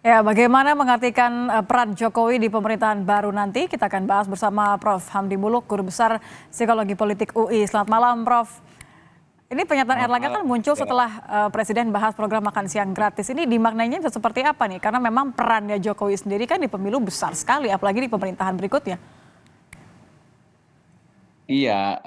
Ya, bagaimana mengartikan peran Jokowi di pemerintahan baru nanti? Kita akan bahas bersama Prof. Hamdi Muluk, Guru Besar Psikologi Politik UI. Selamat malam, Prof. Ini pernyataan Selamat Erlangga malam. kan muncul Ya, setelah Presiden bahas program makan siang gratis. Ini dimaknainya bisa seperti apa nih? Karena memang perannya Jokowi sendiri kan di pemilu besar sekali, apalagi di pemerintahan berikutnya. iya,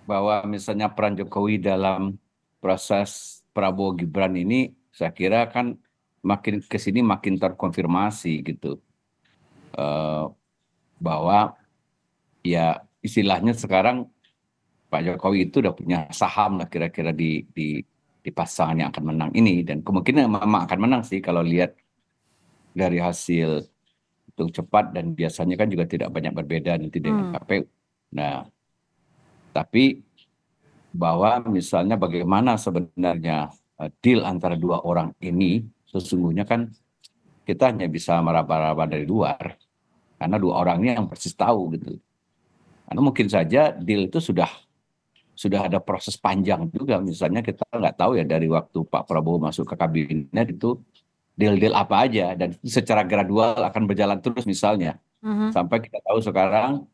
bahwa misalnya peran Jokowi dalam proses Prabowo Gibran ini, saya kira kan makin ke sini makin terkonfirmasi gitu, Eh, bahwa ya istilahnya sekarang Pak Jokowi itu udah punya saham lah kira-kira di pasangan yang akan menang ini, dan kemungkinan memang akan menang sih kalau lihat dari hasil hitung cepat, dan biasanya kan juga tidak banyak berbeda nanti dengan KPU. Nah, tapi bahwa misalnya bagaimana sebenarnya deal antara dua orang ini, sesungguhnya kan kita hanya bisa meraba-raba dari luar, karena dua orang ini yang persis tahu gitu. Karena mungkin saja deal itu sudah ada proses panjang juga, misalnya kita nggak tahu ya dari waktu Pak Prabowo masuk ke kabinet itu deal-deal apa aja, dan secara gradual akan berjalan terus misalnya, Mhm. sampai kita tahu sekarang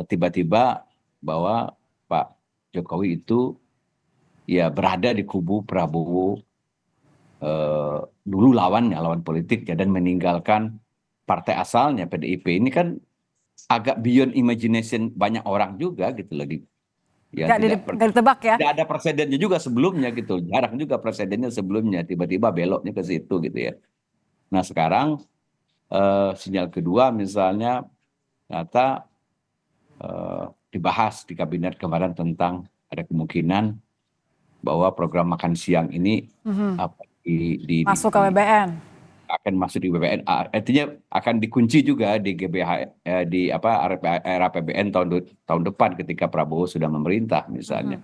tiba-tiba bahwa Pak Jokowi itu ya berada di kubu Prabowo, dulu lawan politik ya, dan meninggalkan partai asalnya PDIP. Ini kan agak beyond imagination banyak orang juga gitu loh. Ya Nggak ditebak ya. tidak ada presidennya juga sebelumnya gitu. Jarang juga presidennya sebelumnya tiba-tiba beloknya ke situ gitu ya. Nah sekarang sinyal kedua misalnya ternyata eh, dibahas di kabinet kemarin tentang ada kemungkinan bahwa program makan siang ini Mhm. apa, Masuk ke BBM. akan masuk di BPN, artinya akan dikunci juga di GBH, di apa era APBN tahun depan ketika Prabowo sudah memerintah misalnya.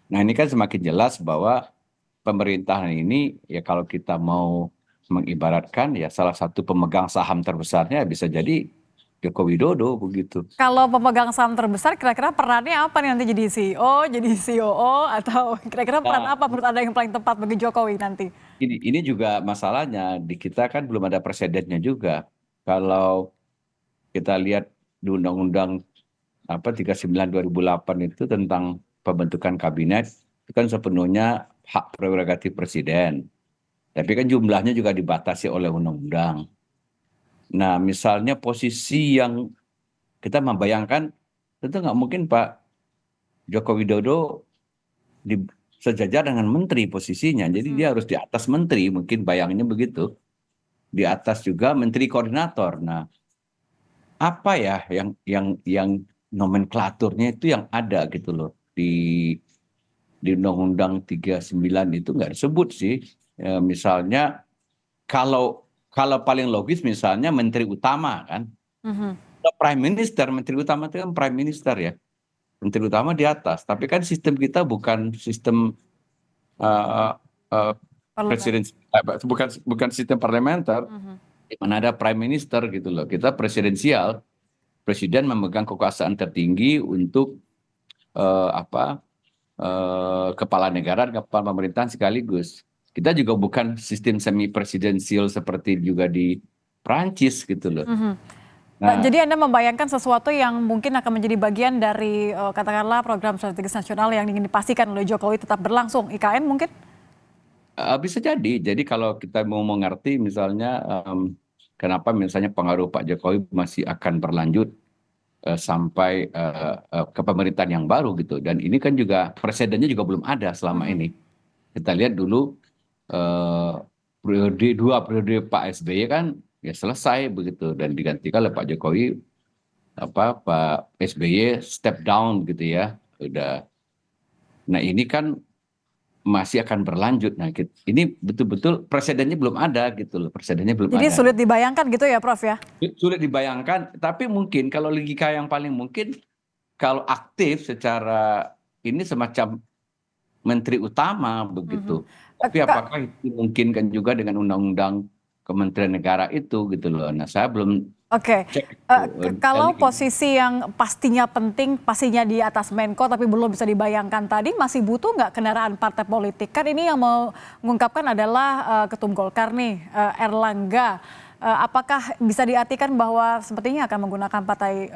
Nah ini kan semakin jelas bahwa pemerintahan ini ya kalau kita mau mengibaratkan ya salah satu pemegang saham terbesarnya bisa jadi Joko Widodo begitu. Kalau pemegang saham terbesar, kira-kira perannya apa nih nanti, jadi CEO, jadi COO, atau kira-kira peran Nah apa menurut Anda yang paling tepat bagi Jokowi nanti? ini juga masalahnya di kita kan belum ada presidennya juga. Kalau kita lihat di Undang-Undang apa 39 2008 itu tentang pembentukan kabinet, itu kan sepenuhnya hak prerogatif presiden. Tapi kan jumlahnya juga dibatasi oleh undang-undang. Nah, misalnya posisi yang kita membayangkan, tentu nggak mungkin Pak Joko Widodo di, sejajar dengan menteri posisinya. Jadi dia harus di atas menteri, mungkin bayangnya begitu. Di atas juga menteri koordinator. Nah, apa ya yang nomenklaturnya itu yang ada gitu loh di Undang-Undang 39 itu nggak disebut sih. Misalnya kalau kalau paling logis misalnya menteri utama kan, Mhm. prime minister, menteri utama itu kan prime minister ya, menteri utama di atas. Tapi kan sistem kita bukan sistem uh, uh, Parlemen. presiden, bukan bukan sistem parlementer, Mhm. di mana ada prime minister gitu loh. Kita presidensial, presiden memegang kekuasaan tertinggi untuk apa kepala negara dan kepala pemerintahan sekaligus. Kita juga bukan sistem semi presidensial seperti juga di Prancis gitu loh. Mhm. Nah, Jadi Anda membayangkan sesuatu yang mungkin akan menjadi bagian dari katakanlah program strategis nasional yang ingin dipastikan oleh Jokowi tetap berlangsung, IKN mungkin? bisa jadi. Jadi kalau kita mau mengerti misalnya kenapa misalnya pengaruh Pak Jokowi masih akan berlanjut sampai ke pemerintahan yang baru gitu. Dan ini kan juga presidennya juga belum ada selama Mhm. ini. Kita lihat dulu eh, dua periode Pak SBY kan ya selesai begitu, dan digantikan oleh Pak Jokowi, apa Pak SBY step down gitu ya. Udah. Nah ini kan masih akan berlanjut. Nah ini betul-betul presidennya belum ada gitu loh, presidennya belum Jadi ada. sulit dibayangkan gitu ya, Prof ya? Sulit dibayangkan, tapi mungkin kalau logika yang paling mungkin kalau aktif secara ini semacam menteri utama Mhm. begitu. Eh, Tapi Kak, apakah itu dimungkinkan juga dengan undang-undang Kementerian Negara itu gitu loh. Nah, saya belum Oke, Cek itu. kalau posisi yang pastinya penting, pastinya di atas Menko tapi belum bisa dibayangkan tadi, masih butuh nggak kendaraan partai politik? Kan ini yang mau mengungkapkan adalah Ketum Golkar nih, Erlangga. Apakah bisa diartikan bahwa sepertinya akan menggunakan partai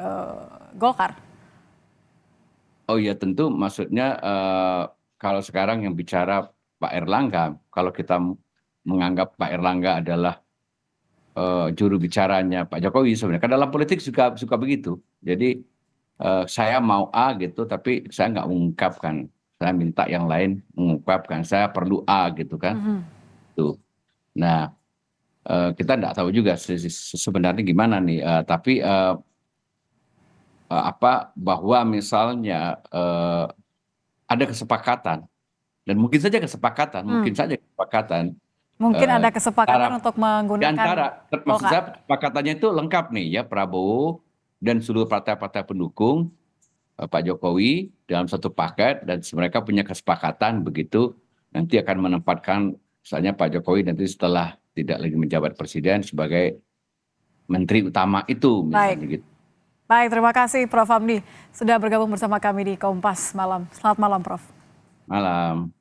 Golkar? Oh iya tentu maksudnya kalau sekarang yang bicara Pak Erlangga, kalau kita menganggap Pak Erlangga adalah juru bicaranya Pak Jokowi sebenarnya. Kan dalam politik suka begitu. Jadi saya mau A gitu, tapi saya nggak mengungkapkan. Saya minta yang lain mengungkapkan. Saya perlu A gitu kan. Mhm. Tuh. Nah, kita nggak tahu juga sebenarnya gimana nih. Tapi apa bahwa misalnya ada kesepakatan dan Hmm. mungkin saja kesepakatan Mungkin eh, ada kesepakatan antara untuk di menggunakan antara, maksud Golkar. saya kesepakatannya itu lengkap nih ya Prabowo dan seluruh partai-partai pendukung Pak Jokowi dalam satu paket dan mereka punya kesepakatan begitu nanti akan menempatkan misalnya Pak Jokowi nanti setelah tidak lagi menjabat presiden sebagai menteri utama itu Baik, misalnya gitu. baik, terima kasih Prof. Hamdi sudah bergabung bersama kami di Kompas Malam. Selamat malam, Prof. Malam.